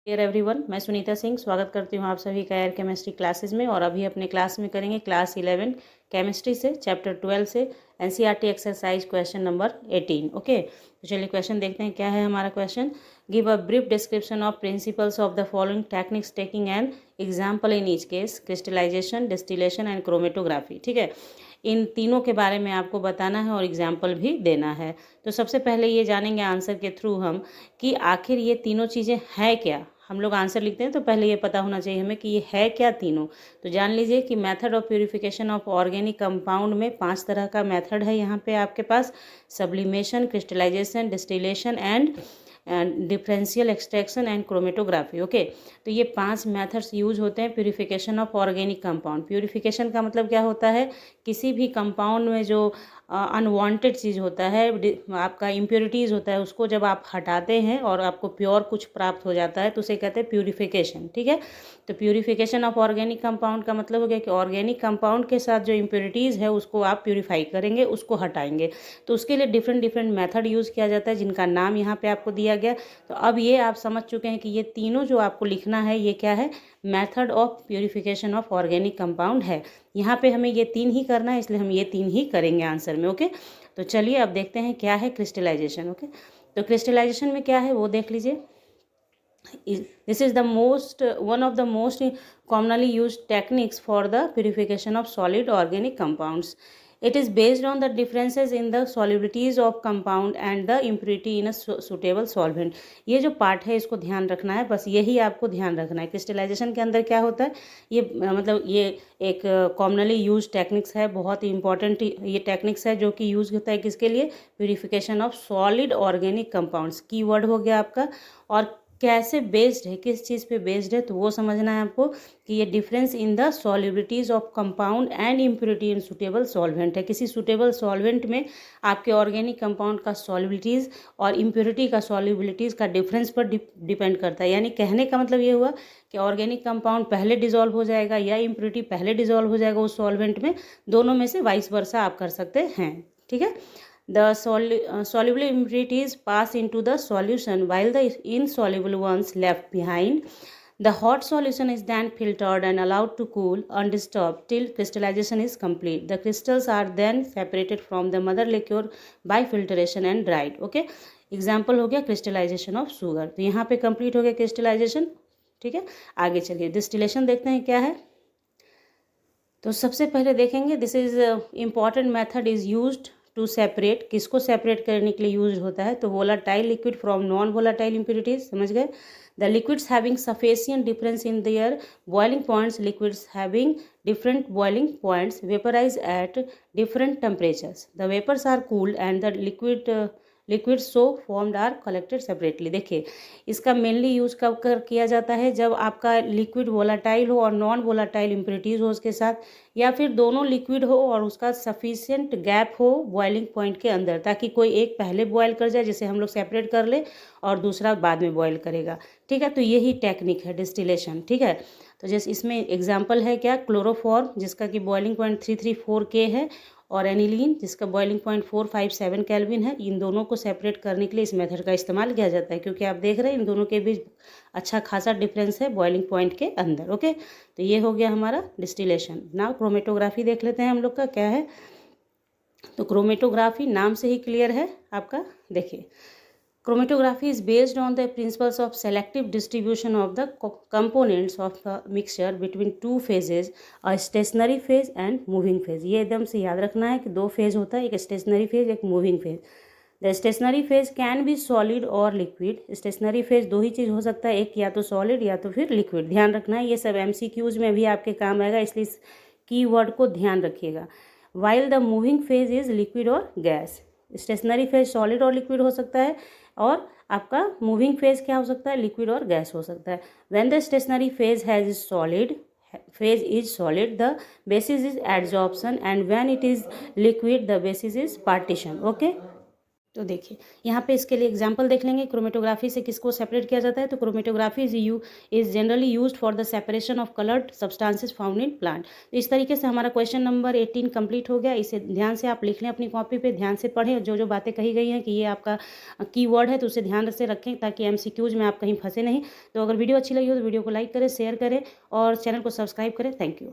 Dear everyone, मैं सुनीता सिंह स्वागत करती हूँ आप सभी का एयर केमिस्ट्री क्लासेस में। और अभी अपने क्लास में करेंगे क्लास 11 केमिस्ट्री से चैप्टर 12 से NCERT exercise question number 18। Okay, तो चलिए क्वेश्चन देखते हैं। क्या है हमारा question? Give a brief description of principles of the following techniques taking an example in each case, crystallization, distillation and chromatography. ठीक है, इन तीनों के बारे में आपको बताना है और एग्जाम्पल भी देना है। तो सबसे पहले ये जानेंगे आंसर के थ्रू हम कि आखिर ये तीनों चीज़ें हैं क्या। हम लोग आंसर लिखते हैं तो पहले ये पता होना चाहिए हमें कि ये है क्या तीनों। तो जान लीजिए कि method of purification of organic compound में 5 तरह का मेथड है यहाँ पे आपके पास: sublimation, crystallisation, distillation and differential extraction and chromatography. Okay, तो ये 5 मेथड्स यूज होते हैं purification of organic compound. Purification का मतलब क्या होता है? किसी भी कंपाउंड में जो अनवांटेड चीज़ होता है, आपका इम्प्योरिटीज़ होता है, उसको जब आप हटाते हैं और आपको प्योर कुछ प्राप्त हो जाता है तो उसे कहते हैं प्यूरिफिकेशन। ठीक है, तो प्यूरिफिकेशन ऑफ ऑर्गेनिक कंपाउंड का मतलब हो गया कि ऑर्गेनिक कंपाउंड के साथ जो इम्प्योरिटीज़ है उसको आप प्यूरिफाई करेंगे, उसको हटाएंगे। तो उसके लिए डिफरेंट डिफरेंट मेथड यूज़ किया जाता है जिनका नाम यहाँ पे आपको दिया गया। तो अब ये आप समझ चुके हैं कि ये तीनों जो आपको लिखना है ये क्या है? Method of purification of organic compound है। यहाँ पे हमें ये 3 ही करना है, इसलिए हम ये 3 ही करेंगे आंसर में। ओके, तो चलिए अब देखते हैं क्या है क्रिस्टलाइजेशन। ओके, तो क्रिस्टलाइजेशन में क्या है वो देख लीजिए। This is the one of the most commonly used techniques for the purification of solid organic compounds. It is based on the differences in the solubilities of compound and the impurity in a suitable solvent. ये जो part है इसको ध्यान रखना है, बस यही आपको ध्यान रखना है। क्रिस्टलाइजेशन के अंदर क्या होता है? ये मतलब ये एक कॉमनली यूज टेक्निक्स है, बहुत ही इंपॉर्टेंट ये टेक्निक्स है जो कि यूज होता है किसके लिए? Purification of solid organic compounds. Keyword हो गया आपका। और कैसे बेस्ड है, किस चीज़ पे बेस्ड है, तो वो समझना है आपको कि ये difference in the solubilities of compound and impurity in suitable solvent है। किसी सुटेबल सॉल्वेंट में आपके ऑर्गेनिक कंपाउंड का सॉल्युबिलिटीज़ और इम्प्योरिटी का सॉल्युबिलिटीज़ का डिफरेंस पर डिपेंड करता है। यानी कहने का मतलब ये हुआ कि ऑर्गेनिक कंपाउंड पहले डिजॉल्व हो जाएगा या इम्प्योरिटी पहले डिजॉल्व हो जाएगा उस सॉल्वेंट में। दोनों में से वाइस वर्सा आप कर सकते हैं। ठीक है, the soluble impurities pass into the solution while the insoluble ones left behind. The hot solution is then filtered and allowed to cool undisturbed till crystallization is complete. The crystals are then separated from the mother liquor by filtration and dried. Okay, example हो गया crystallisation of sugar. तो यहाँ पे complete हो गया crystallisation. ठीक है, आगे चलिए डिस्टिलेशन देखते हैं क्या है। तो सबसे पहले देखेंगे this is important method is used to separate. किसको सेपरेट करने के लिए यूज होता है? तो volatile liquid from non volatile impurities. समझ गए? The liquids having sufficient difference in their boiling points, liquids having different boiling points vaporize at different temperatures. The vapors are cooled and the liquids so formed are collected separately. देखिए, इसका mainly use कब कर किया जाता है? जब आपका liquid volatile हो और नॉन वोलाटाइल इम्प्योरिटीज हो उसके साथ, या फिर दोनों लिक्विड हो और उसका सफिशिएंट गैप हो बॉइलिंग पॉइंट के अंदर, ताकि कोई एक पहले बॉयल कर जाए जिसे हम लोग सेपरेट कर ले और दूसरा बाद में बॉयल करेगा। ठीक है, तो यही टेक्निक है डिस्टिलेशन। ठीक है, तो जैसे इसमें एग्जांपल है क्या? क्लोरोफॉर्म जिसका कि बॉइलिंग पॉइंट 334 K है, और एनिलीन जिसका बॉइलिंग पॉइंट 457 केल्विन है। इन दोनों को सेपरेट करने के लिए इस मेथड का इस्तेमाल किया जाता है, क्योंकि आप देख रहे हैं इन दोनों के बीच अच्छा खासा डिफरेंस है बॉइलिंग पॉइंट के अंदर। ओके, तो ये हो गया हमारा डिस्टिलेशन। नाउ क्रोमेटोग्राफी देख लेते हैं हम लोग का क्या है। तो क्रोमेटोग्राफी नाम से ही क्लियर है आपका। देखिए, chromatography is based on the principles of selective distribution of the components of the mixture between two phases, a stationary phase and moving phase. ये एकदम से याद रखना है कि 2 फेज होता है, एक स्टेशनरी फेज एक moving phase. The stationary phase can be solid और लिक्विड। स्टेशनरी फेज 2 ही चीज़ हो सकता है, एक या तो सॉलिड या तो फिर लिक्विड। ध्यान रखना है, ये सब MCQs में भी आपके काम आएगा, इसलिए इस कीवर्ड को ध्यान रखिएगा। While the moving phase is liquid और गैस। स्टेशनरी फेज सॉलिड और लिक्विड हो सकता है, और आपका मूविंग फेज क्या हो सकता है? लिक्विड और गैस हो सकता है। When the stationary phase has solid phase is solid, the basis is adsorption, and when it is liquid the basis is partition. Okay, तो देखिए यहाँ पे इसके लिए एग्जांपल देख लेंगे। क्रोमेटोग्राफी से किसको सेपरेट किया जाता है, तो chromatography is generally used for the separation of coloured substances found in plant. तो इस तरीके से हमारा क्वेश्चन नंबर 18 कंप्लीट हो गया। इसे ध्यान से आप लिख लें अपनी कॉपी पे, ध्यान से पढ़ें, जो जो बातें कही गई हैं कि ये आपका कीवर्ड है तो उसे ध्यान से रखें ताकि MCQs में आप कहीं फंसे नहीं। तो अगर वीडियो अच्छी लगी हो तो वीडियो को लाइक करें, शेयर करें और चैनल को सब्सक्राइब करें। Thank you.